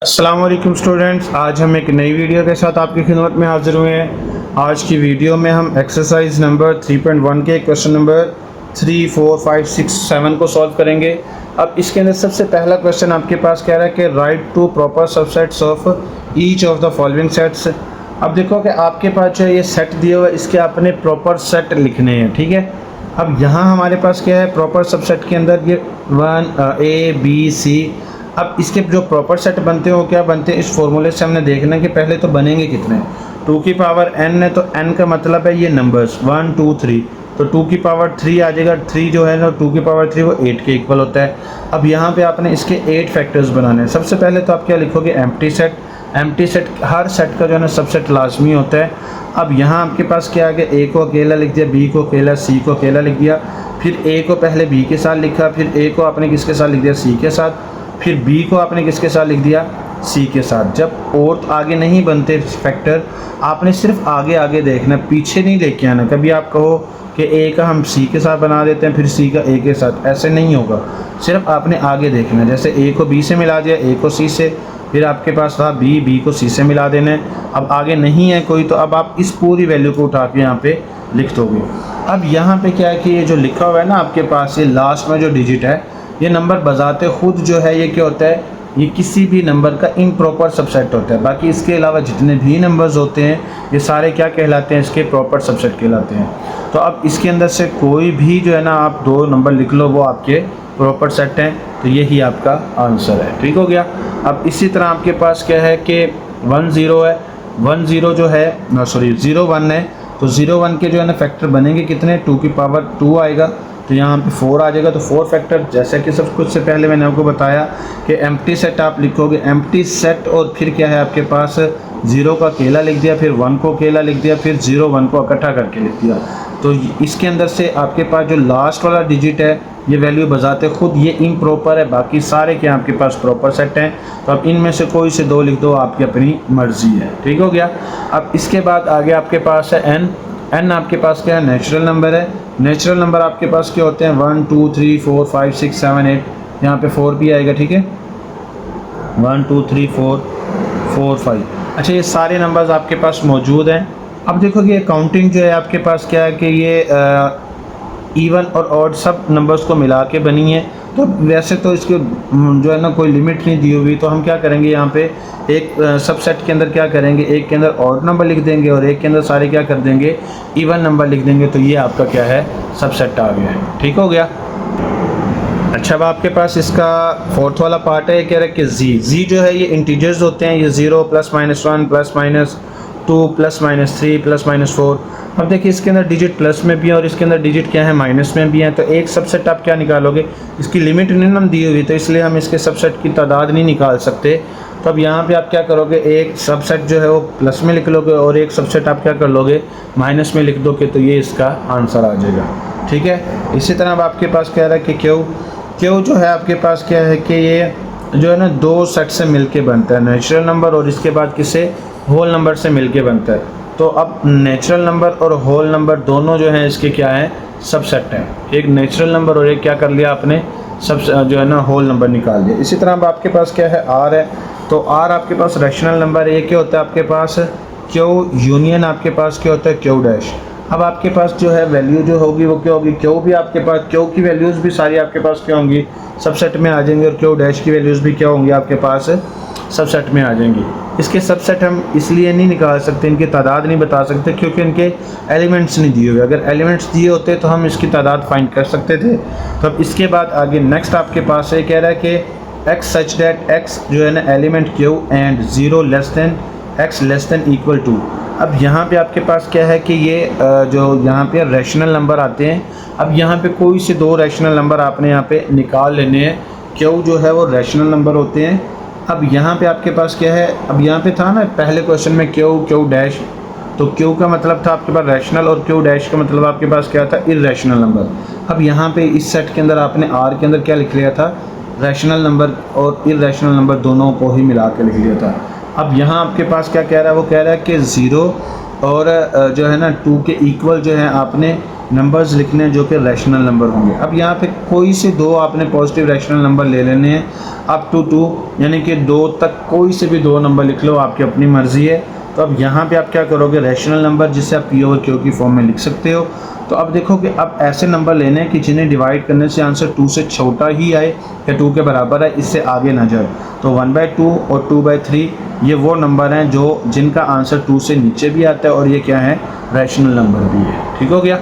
अस्सलाम वालेकुम स्टूडेंट्स, आज हम एक नई वीडियो के साथ आपकी खिदमत में हाजिर हुए हैं। आज की वीडियो में हम एक्सरसाइज नंबर 3.1 के क्वेश्चन नंबर 3, 4, 5, 6, 7 को सॉल्व करेंगे। अब इसके अंदर सबसे पहला क्वेश्चन आपके पास कह रहा है कि write to proper subsets of each of the following sets. अब देखो कि आपके पास जो है ये सेट दिया हुआ है, इसके अपने प्रॉपर सेट लिखने हैं, ठीक है। अब यहाँ हमारे पास क्या है, प्रॉपर सबसेट के अंदर ये 1 A B C। अब इसके जो प्रॉपर सेट बनते हैं वो क्या बनते हैं, इस फॉर्मूले से हमने देखना है कि पहले तो बनेंगे कितने। 2 की पावर n है तो n का मतलब है ये नंबर्स 1 2 3, तो 2 की पावर 3 आ जाएगा। 3 जो है ना 2 की पावर 3 वो 8 के इक्वल होता है। अब यहाँ पे आपने इसके 8 फैक्टर्स बनाने हैं। सबसे पहले तो आप क्या लिखोगे, एम्प्टी सेट। एम्प्टी सेट हर सेट का जो है ना सबसेट लाजमी होता है। अब यहाँ आपके पास क्या आ गया, ए को अकेला लिख दिया, बी को अकेला, सी को अकेला लिख दिया, फिर ए को पहले बी के साथ लिखा, फिर ए को आपने किसके साथ लिख दिया, सी के साथ, फिर बी को आपने किसके साथ लिख दिया, सी के साथ। जब और आगे नहीं बनते फैक्टर, आपने सिर्फ आगे आगे देखना, पीछे नहीं लेके आना। कभी आप कहो कि ए का हम सी के साथ बना देते हैं फिर सी का ए के साथ, ऐसे नहीं होगा। सिर्फ आपने आगे देखना, जैसे ए को बी से मिला दिया, ए को सी से, फिर आपके पास था बी को सी से मिला देना है। अब आगे नहीं है कोई, तो अब आप इस पूरी वैल्यू को उठा के यहाँ पे लिख दोगे। अब यहाँ पे क्या है कि ये जो लिखा हुआ है ना आपके पास, ये लास्ट में जो डिजिट है, ये नंबर बजाते खुद जो है ये क्या होता है, ये किसी भी नंबर का इम्प्रॉपर सबसेट होता है। बाकी इसके अलावा जितने भी नंबर्स होते हैं ये सारे क्या कहलाते हैं, इसके प्रॉपर सबसेट कहलाते हैं। तो अब इसके अंदर से कोई भी जो है ना आप 2 नंबर लिख लो, वो आपके प्रॉपर सेट हैं, तो यही आपका आंसर है। ठीक हो गया। अब इसी तरह आपके पास क्या है कि 1 0 है, 1 0 जो है 0 1 है, तो 0 1 के जो है ना फैक्टर बनेंगे कितने, 2 की पावर 2 आएगा, तो यहाँ पे 4 आ जाएगा। तो 4 फैक्टर, जैसे कि सब कुछ से पहले मैंने आपको बताया कि एम्प्टी सेट आप लिखोगे, एम्प्टी सेट, और फिर क्या है आपके पास 0 का अकेला लिख दिया, फिर 1 को अकेला लिख दिया, फिर 0 1 को इकट्ठा करके लिख दिया। तो इसके अंदर से आपके पास जो लास्ट वाला डिजिट है ये वैल्यू बजाते खुद ये इम्प्रॉपर है, बाकी सारे क्या आपके पास प्रॉपर सेट हैं। तो अब इनमें से कोई से 2 लिख दो, आपकी अपनी मर्जी है। ठीक हो गया। अब इसके बाद आगे आपके पास है n आपके पास क्या है, नेचुरल नंबर है। नेचुरल नंबर आपके पास क्या होते हैं, 1 2 3 4 5 6 7 8, यहाँ पे 4 भी आएगा, ठीक है, 1 2 3 4 4 5। अच्छा, ये सारे नंबर्स आपके पास मौजूद हैं। अब देखो कि ये काउंटिंग जो है आपके पास क्या है कि ये इवन और ऑड सब नंबर्स को मिला के बनी है। तो वैसे तो इसके जो है ना कोई लिमिट नहीं दी हुई, तो हम क्या करेंगे, यहाँ पे एक सबसेट के अंदर क्या करेंगे, एक के अंदर ऑड नंबर लिख देंगे और एक के अंदर सारे क्या कर देंगे, इवन नंबर लिख देंगे। तो ये आपका क्या है, सबसेट आ गया है। ठीक हो गया। अच्छा, अब आपके पास इसका 4th वाला पार्ट है, कह रहा है कि जी जो है ये इंटीजर्स होते हैं, ये 0 +-1 +-2 +-3 +-4। अब देखिए इसके अंदर डिजिट प्लस में भी है और इसके अंदर डिजिट क्या है, माइनस में भी है। तो एक सबसेट आप क्या निकालोगे, इसकी लिमिट नहीं ना दी हुई, तो इसलिए हम इसके सबसेट की तादाद नहीं निकाल सकते। तो अब यहाँ पे आप क्या करोगे, एक सबसेट जो है वो प्लस में लिख लोगे और एक सबसेट आप क्या कर लोगे, माइनस में लिख दोगे, तो ये इसका आंसर आ जाएगा। ठीक है। इसी तरह अब आपके पास कह रहा है कि क्यू जो है आपके पास क्या है कि ये जो है ना 2 सेट से मिलके बनता है, नेचुरल नंबर और इसके बाद किसे, होल नंबर से मिलके बनता है। तो अब नेचुरल नंबर और होल नंबर दोनों जो हैं इसके क्या हैं, सबसेट हैं। एक नेचुरल नंबर और एक क्या कर लिया आपने, सब जो है ना होल नंबर निकाल दिया। इसी तरह अब आपके पास क्या है, आर है, तो आर आपके पास रैशनल नंबर है। ये क्या होता है आपके पास, क्यू यूनियन आपके पास क्या होता है, क्यू डैश। अब आपके पास जो है वैल्यू जो होगी वो क्या होगी, क्यू भी आपके पास, क्यू की वैल्यूज़ भी सारी आपके पास क्या होंगी, सबसेट में आ जाएंगी, और क्यू डैश की वैल्यूज़ भी क्या होंगी आपके पास, सबसेट में आ जाएंगी। इसके सबसेट हम इसलिए नहीं निकाल सकते, इनकी तादाद नहीं बता सकते, क्योंकि इनके एलिमेंट्स नहीं दिए हुए। अगर एलिमेंट्स दिए होते तो हम इसकी तादाद फाइंड कर सकते थे। तो अब इसके बाद आगे नेक्स्ट आपके पास है, कह रहा है कि x सच दैट x जो है ना element q and 0 less than x less than equal to. अब यहाँ पे आपके पास क्या है कि ये जो यहाँ पे रैशनल नंबर आते हैं। अब यहाँ पे कोई से 2 रैशनल नंबर आपने यहाँ पे निकाल लेने हैं, q जो है वो रैशनल नंबर होते हैं। अब यहाँ पे आपके पास क्या है, अब यहाँ पे था ना पहले क्वेश्चन में क्यू डैश, तो क्यू का मतलब था आपके पास रैशनल और क्यू डैश का मतलब आपके पास क्या था, इर्रेशनल नंबर। अब यहाँ पे इस सेट के अंदर आपने आर के अंदर क्या लिख लिया था, रैशनल नंबर और इर्रेशनल नंबर दोनों को ही मिला के लिख लिया था। अब यहाँ आपके पास क्या कह रहा है, वो कह रहा है कि 0 और जो है ना 2 के इक्वल जो है आपने नंबर्स लिखने हैं जो कि रैशनल नंबर होंगे। अब यहाँ पे कोई से दो आपने पॉजिटिव रैशनल नंबर ले लेने हैं अप टू 2, यानी कि 2 तक कोई से भी 2 नंबर लिख लो, आपकी अपनी मर्ज़ी है। तो अब यहाँ पे आप क्या करोगे, रैशनल नंबर जिससे आप P/Q की फॉर्म में लिख सकते हो। तो अब देखो कि अब ऐसे नंबर लेने हैं कि जिन्हें डिवाइड करने से आंसर 2 से छोटा ही आए या 2 के बराबर है, इससे आगे ना जाए। तो 1/2 और 2/3 ये वो नंबर हैं जो जिनका आंसर 2 से नीचे भी आता है और ये क्या है, रैशनल नंबर भी है। ठीक हो गया।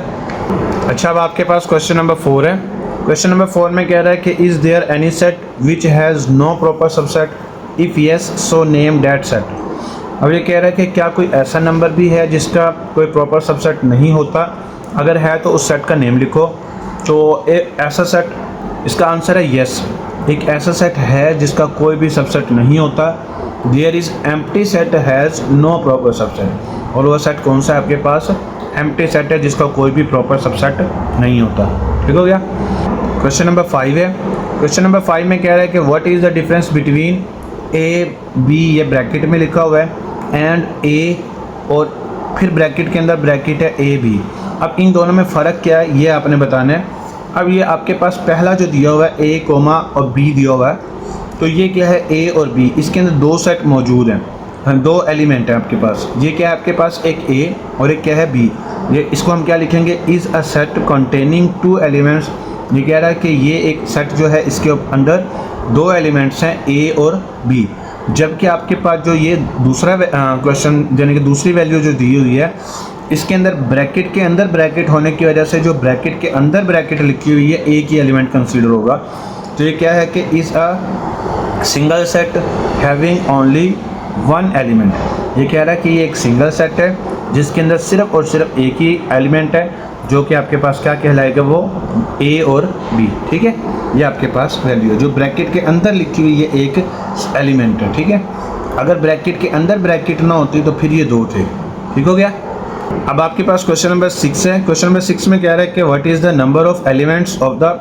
अच्छा, अब आपके पास क्वेश्चन नंबर 4 है। क्वेश्चन नंबर 4 में कह रहा है कि is there any set which has no proper subset, if yes so name that set. अब ये कह रहा है कि क्या कोई ऐसा नंबर भी है जिसका कोई प्रॉपर सबसेट नहीं होता, अगर है तो उस सेट का नेम लिखो। तो ऐसा सेट, इसका आंसर है येस, एक ऐसा सेट है जिसका कोई भी सबसेट नहीं होता। There is empty set has no proper subset, और वो सेट कौन सा है आपके पास, एम्प्टी सेट है जिसका कोई भी प्रॉपर सबसेट नहीं होता। ठीक हो गया। क्वेश्चन नंबर 5 है। क्वेश्चन नंबर 5 में कह रहा है कि what is the difference between A B, ये ब्रैकेट में लिखा हुआ है, एंड ए, और फिर ब्रैकेट के अंदर ब्रैकेट है ए बी। अब इन दोनों में फ़र्क क्या है ये आपने बताना है। अब ये आपके पास पहला जो दिया हुआ है ए कोमा और बी दिया हुआ है, तो ये क्या है, ए और बी, इसके अंदर 2 सेट मौजूद हैं, 2 एलिमेंट हैं आपके पास। ये क्या है आपके पास, एक ए और एक क्या है बी। ये इसको हम क्या लिखेंगे, is a set containing 2 elements. ये कह रहा है कि ये एक सेट जो है इसके अंदर 2 एलिमेंट्स हैं, ए और बी। जबकि आपके पास जो ये दूसरा क्वेश्चन यानी कि दूसरी वैल्यू जो दी हुई है, इसके अंदर ब्रैकेट के अंदर ब्रैकेट होने की वजह से जो ब्रैकेट के अंदर ब्रैकेट लिखी हुई है एक ही एलिमेंट कंसीडर होगा। तो ये क्या है कि is a single set having only 1 element. ये कह रहा है कि ये एक सिंगल सेट है जिसके अंदर सिर्फ और सिर्फ एक ही एलिमेंट है, जो कि आपके पास क्या कहलाएगा, वो ए और बी। ठीक है, ये आपके पास वैल्यू है जो ब्रैकेट के अंदर लिखी हुई है, एक एलिमेंट है। ठीक है, अगर ब्रैकेट के अंदर ब्रैकेट ना होती तो फिर ये 2 थे। ठीक हो गया। अब आपके पास क्वेश्चन नंबर 6 है। क्वेश्चन नंबर 6 में कह रहा है कि what is the number of elements of the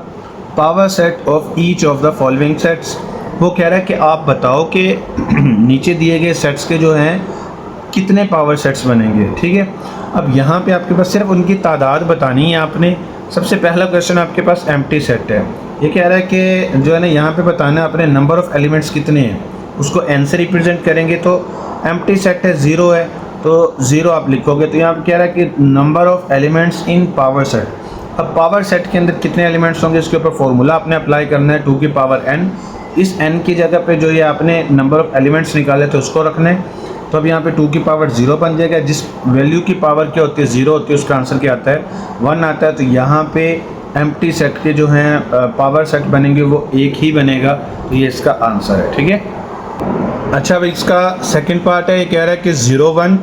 power set of each of the following sets. वो कह रहा है कि आप बताओ कि नीचे दिए गए सेट्स के जो हैं कितने पावर सेट्स बनेंगे। ठीक है, अब यहाँ पे आपके पास सिर्फ उनकी तादाद बतानी है आपने। सबसे पहला क्वेश्चन आपके पास एम्प्टी सेट है। ये कह रहा है कि जो है ना यहाँ पे बताना है अपने नंबर ऑफ एलिमेंट्स कितने हैं, उसको n से रिप्रेजेंट करेंगे। तो एम्प्टी सेट है 0 है, तो 0 आप लिखोगे। तो यहाँ पे कह रहा है कि number of elements in power set. अब पावर सेट के अंदर कितने एलिमेंट्स होंगे, इसके ऊपर फॉर्मूला आपने अप्लाई करना है 2 की पावर n। इस n की जगह पे जो ये आपने नंबर ऑफ एलिमेंट्स निकाले थे उसको रखना है। तो अब यहाँ पे 2 की पावर 0 बन जाएगा। जिस वैल्यू की पावर क्या होती है, 0 होती है, उसका आंसर क्या आता है, 1 आता है। तो यहाँ पे एम्प्टी सेट के जो हैं पावर सेट बनेंगे वो एक ही बनेगा। तो ये इसका आंसर है। ठीक है। अच्छा, अब इसका सेकंड पार्ट है। ये कह रहा है कि 0 1।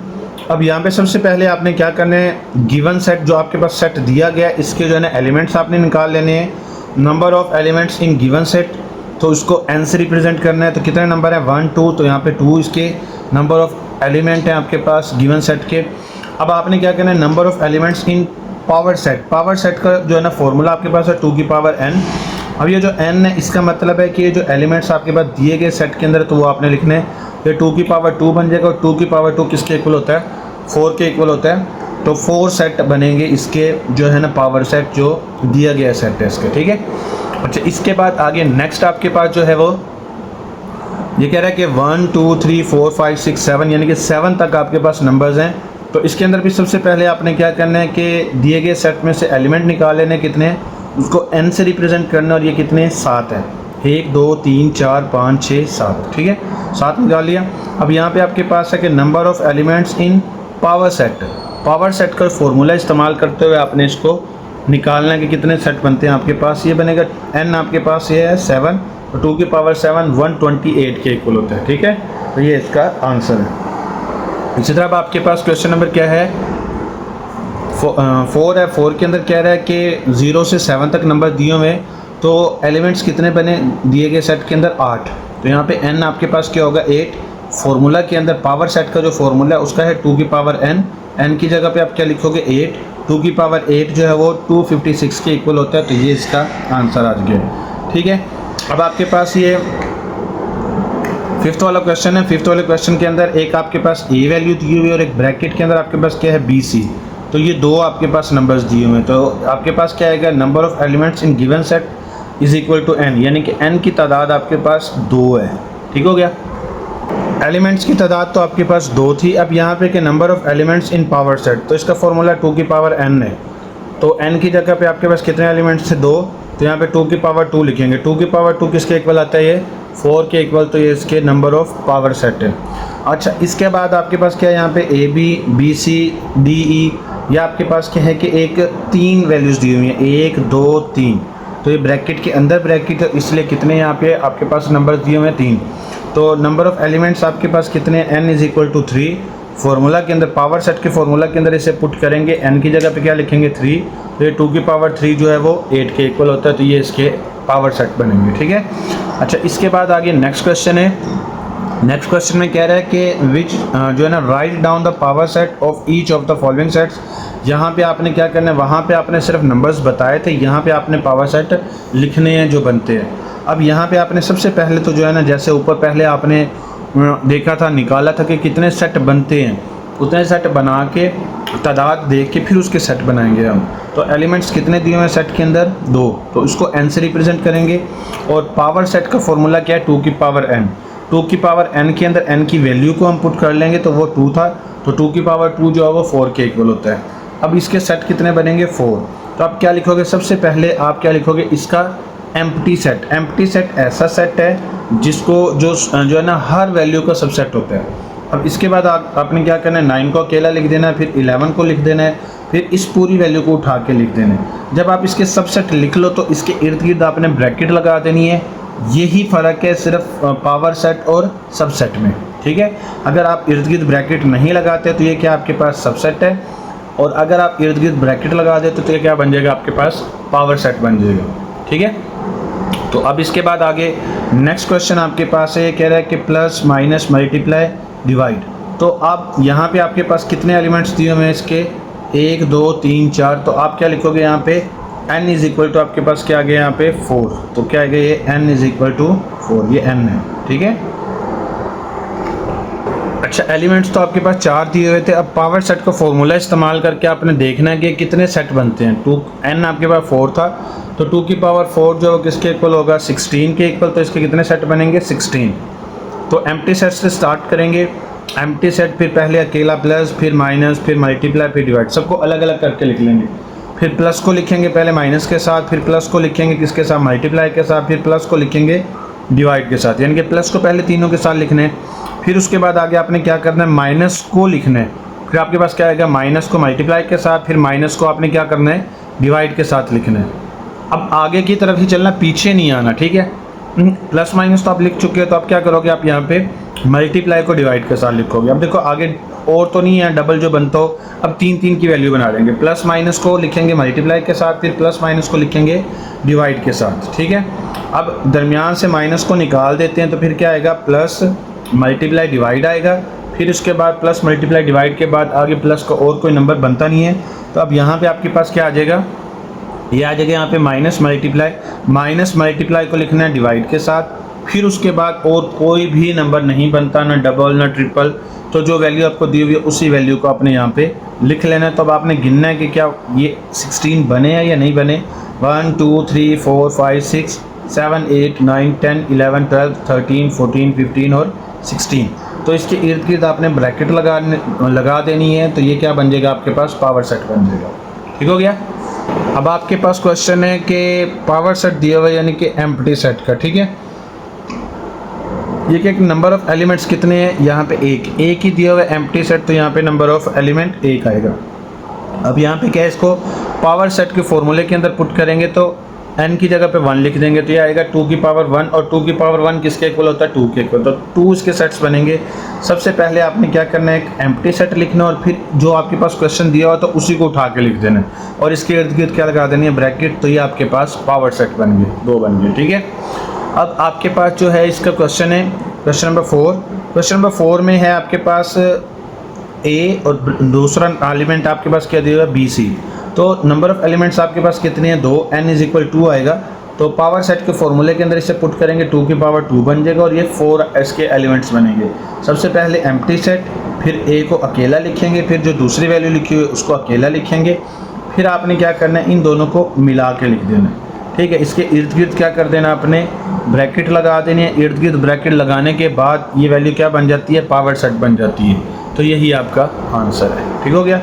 अब यहाँ पे सबसे पहले आपने क्या करना है, गिवन सेट जो आपके पास सेट दिया गया इसके जो है ना एलिमेंट्स आपने निकाल लेने हैं। Number of elements in given set, तो उसको n से रिप्रेजेंट करना है। तो कितने नंबर है, 1 2, तो यहाँ पे 2 इसके नंबर ऑफ एलिमेंट हैं आपके पास गिवन सेट के। अब आपने क्या करना है, number of elements in power set. Power set का जो है ना फॉर्मूला आपके पास है 2 की पावर n। अब ये जो n है इसका मतलब है कि ये जो एलिमेंट्स आपके पास दिए गए सेट के अंदर, तो वो आपने लिखने हैं। ये 2 की पावर 2 बन जाएगा, और 2 की पावर 2 किसके इक्वल होता है, 4 के इक्वल होता है। तो 4 सेट बनेंगे इसके जो है ना पावर सेट जो दिया गया सेट है इसके। ठीक है। अच्छा, इसके बाद आगे नेक्स्ट आपके पास जो है वो ये कह रहा है कि 1 2 3 4 5 6 7, यानी कि 7 तक आपके पास नंबर्स हैं। तो इसके अंदर भी सबसे पहले आपने क्या करना है कि दिए गए सेट में से एलिमेंट निकाल लेने कितने हैं, उसको n से रिप्रेजेंट करना। और ये कितने, 7 है, 1 2 3 4 5 6 7। ठीक है, 7 निकाल लिया। अब यहाँ पे आपके पास है कि number of elements in power set. Power set का फॉर्मूला इस्तेमाल करते हुए आपने इसको निकालना है कि कितने सेट बनते हैं आपके पास। ये बनेगा n आपके पास ये है 7, और 2 की पावर 7 128 के इक्वल होता है। ठीक है, तो ये इसका आंसर है। इसी तरह अब आपके पास क्वेश्चन नंबर क्या है, 4 है। 4 के अंदर कह रहा है कि 0 से 7 तक नंबर दिए हुए, तो एलिमेंट्स कितने बने दिए गए सेट के अंदर, 8। तो यहाँ पे n आपके पास क्या होगा, 8। फार्मूला के अंदर पावर सेट का जो फार्मूला है उसका है 2 की पावर n की जगह पे आप क्या लिखोगे, 8। 2 की पावर 8 जो है वो 256 के इक्वल होता है। तो ये इसका आंसर आ गया। ठीक है। अब आपके पास ये 5th वाला क्वेश्चन है। 5th वाले क्वेश्चन के अंदर एक आपके पास a वैल्यू दी हुई है और एक ब्रैकेट के अंदर आपके पास क्या है, BC। तो ये दो आपके पास नंबर्स दिए हुए हैं, तो आपके पास क्या आएगा, number of elements in given set is equal to n, यानी कि n की तादाद आपके पास 2 है। ठीक हो गया। एलिमेंट्स की तादाद तो आपके पास 2 थी। अब यहाँ पे कि number of elements in power set, तो इसका फॉर्मूला 2 की पावर n है। तो n की जगह पे आपके पास कितने एलिमेंट्स थे, 2, तो यहाँ पे 2 की पावर 2 लिखेंगे। 2 की पावर 2 किसके इक्वल आता है, ये 4 के इक्वल, तो ये इसके नंबर ऑफ़ पावर सेट है। अच्छा, इसके बाद आपके पास क्या है, यहाँ पे A B B C D E, या आपके पास क्या है कि एक 3 वैल्यूज़ दी हुई हैं, 1 2 3, तो ये ब्रैकेट के अंदर ब्रैकेट है, इसलिए कितने यहाँ पे आपके पास नंबर दिए हुए हैं, 3। तो नंबर ऑफ़ एलिमेंट्स आपके पास कितने, n is equal to 3। Formula के अंदर, पावर सेट के फार्मूला के अंदर इसे पुट करेंगे, n की जगह पे क्या लिखेंगे 3, तो ये 2 की पावर 3 जो है वो 8 के इक्वल होता है, तो ये इसके पावर सेट बनेंगे। ठीक है। अच्छा, इसके बाद आगे नेक्स्ट क्वेश्चन है। नेक्स्ट क्वेश्चन में कह रहा है कि विच जो है ना, write down the power set of each of the following sets. यहाँ पे आपने क्या करना है, वहाँ पे आपने सिर्फ नंबर्स बताए थे, यहाँ पे आपने पावर सेट लिखने हैं जो बनते हैं। अब यहाँ पे आपने सबसे पहले तो जो है ना, जैसे ऊपर पहले आपने देखा था, निकाला था कि कितने सेट बनते हैं, उतने सेट बना के तादाद देख के फिर उसके सेट बनाएंगे हम। तो एलिमेंट्स कितने दिए हुए हैं सेट के अंदर, 2, तो इसको n से रिप्रेजेंट करेंगे। और पावर सेट का फॉर्मूला क्या है, 2 की पावर n। 2 की पावर n के अंदर n की वैल्यू को हम पुट कर लेंगे, तो वो 2 था, तो 2 की पावर 2 जो है वो 4 के इक्वल होता है। अब इसके सेट कितने बनेंगे, 4। तो आप क्या लिखोगे, सबसे पहले आप क्या लिखोगे, इसका एम्प्टी सेट। एम्प्टी सेट ऐसा सेट है जिसको जो है ना, हर वैल्यू का सबसेट होता है। अब इसके बाद आपने क्या करना है, 9 को अकेला लिख देना है, फिर 11 को लिख देना है, फिर इस पूरी वैल्यू को उठा के लिख देना है। जब आप इसके सबसेट लिख लो तो इसके इर्द गिर्द आपने ब्रैकेट लगा देनी है। यही फ़र्क है सिर्फ पावर सेट और सबसेट में। ठीक है। अगर आप इर्द गिर्द ब्रैकेट नहीं लगाते तो ये क्या आपके पास सबसेट है, और अगर आप इर्द गिर्द ब्रैकेट लगा देते तो ये क्या बन जाएगा, आपके पास पावर सेट बन जाएगा। ठीक है। तो अब इसके बाद आगे नेक्स्ट क्वेश्चन आपके पास है, ये कह रहा है कि प्लस माइनस मल्टीप्लाई डिवाइड। तो आप यहाँ पे आपके पास कितने एलिमेंट्स दिए हुए हैं इसके, 1 2 3 4, तो आप क्या लिखोगे यहाँ पे, n इज़ इक्वल टू आपके पास क्या आ गया यहाँ पे 4, तो क्या आ गया ये n इज़ इक्वल टू 4, ये n है। ठीक है। अच्छा, एलिमेंट्स तो आपके पास 4 दिए हुए थे। अब पावर सेट का फॉर्मूला इस्तेमाल करके आपने देखना है कि कितने सेट बनते हैं। n आपके पास 4 था, तो 2 की पावर 4 जो किसके इक्वल होगा, 16 के इक्वल, तो इसके कितने सेट बनेंगे, 16। तो एम्प्टी सेट से स्टार्ट करेंगे। एम्प्टी सेट, फिर पहले अकेला प्लस, फिर माइनस, फिर मल्टीप्लाई, फिर डिवाइड, सबको अलग अलग करके लिख लेंगे। फिर प्लस को लिखेंगे पहले माइनस के साथ, फिर प्लस को लिखेंगे किसके साथ, मल्टीप्लाई के साथ, फिर प्लस को लिखेंगे डिवाइड के साथ, यानी कि प्लस को पहले तीनों के साथ लिखने हैं। फिर उसके बाद आगे आपने क्या करना है, माइनस को लिखना है। फिर आपके पास क्या आएगा, माइनस को मल्टीप्लाई के साथ, फिर माइनस को आपने क्या करना है, डिवाइड के साथ लिखना है। अब आगे की तरफ ही चलना, पीछे नहीं आना। ठीक है। प्लस माइनस तो आप लिख चुके हो, तो आप क्या करोगे, आप यहाँ पे मल्टीप्लाई को डिवाइड के साथ लिखोगे। अब देखो आगे और तो नहीं है डबल जो बनता हो, अब 3 की वैल्यू बना देंगे। प्लस माइनस को लिखेंगे मल्टीप्लाई के साथ, फिर प्लस माइनस को लिखेंगे डिवाइड के साथ। ठीक है। अब दरमियान से माइनस को निकाल देते हैं, तो फिर क्या आएगा, प्लस मल्टीप्लाई डिवाइड आएगा। फिर उसके बाद प्लस मल्टीप्लाई डिवाइड के बाद आगे प्लस का और कोई नंबर बनता नहीं है, तो अब यहाँ पे आपके पास क्या आ जाएगा, ये आ जाएगा यहाँ पे माइनस मल्टीप्लाई को लिखना है डिवाइड के साथ। फिर उसके बाद और कोई भी नंबर नहीं बनता, ना डबल ना ट्रिपल, तो जो वैल्यू आपको दी हुई है उसी वैल्यू को आपने यहाँ पे लिख लेना है। तो अब आपने गिनना है कि क्या ये 16 बने हैं या नहीं बने। 1 2 3 4 5 6 7 8 9 10 11 12 13 14 15 और 16, तो इसके इर्द गिर्द आपने ब्रैकेट लगा देनी है। तो ये क्या बन जाएगा, आपके पास पावर सेट बन जाएगा। ठीक हो गया। अब आपके पास क्वेश्चन है कि पावर सेट दिया हुआ यानी कि एम्प्टी सेट का। ठीक है। ये कि नंबर ऑफ़ एलिमेंट्स कितने हैं, यहाँ पे एक ही दिया हुआ है एम्प्टी सेट, तो यहाँ पे नंबर ऑफ़ एलिमेंट 1 आएगा। अब यहाँ पे क्या है, इसको पावर सेट के फॉर्मूले के अंदर पुट करेंगे, तो n की जगह पे 1 लिख देंगे, तो ये आएगा 2 की पावर 1, और 2 की पावर 1 किसके इक्वल होता है, 2 के इक्वल। तो 2 इसके सेट्स बनेंगे। सबसे पहले आपने क्या करना है, एक एम्प्टी सेट लिखना, और फिर जो आपके पास क्वेश्चन दिया हुआ तो उसी को उठा के लिख देना है, और इसके इर्द गिर्द क्या लगा देनी है, ब्रैकेट। तो ये आपके पास पावर सेट बन गए, 2 बन गए। ठीक है। अब आपके पास जो है इसका क्वेश्चन है, क्वेश्चन नंबर 4। क्वेश्चन नंबर 4 में है आपके पास ए और दूसरा एलिमेंट आपके पास क्या दिया हुआ है, BC। तो नंबर ऑफ़ एलिमेंट्स आपके पास कितने हैं, 2, n इज़ इक्वल 2 आएगा। तो पावर सेट के फॉर्मूले के अंदर इसे पुट करेंगे, 2 की पावर 2 बन जाएगा, और ये 4 इसके एलिमेंट्स बनेंगे। सबसे पहले एम्प्टी सेट, फिर ए को अकेला लिखेंगे, फिर जो दूसरी वैल्यू लिखी हुई है उसको अकेला लिखेंगे, फिर आपने क्या करना है, इन दोनों को मिला के लिख देना है। ठीक है, इसके इर्द गिर्द क्या कर देना, आपने ब्रैकेट लगा देनी है। इर्द गिर्द ब्रैकेट लगाने के बाद ये वैल्यू क्या बन जाती है, पावर सेट बन जाती है। तो यही आपका आंसर है। ठीक हो गया।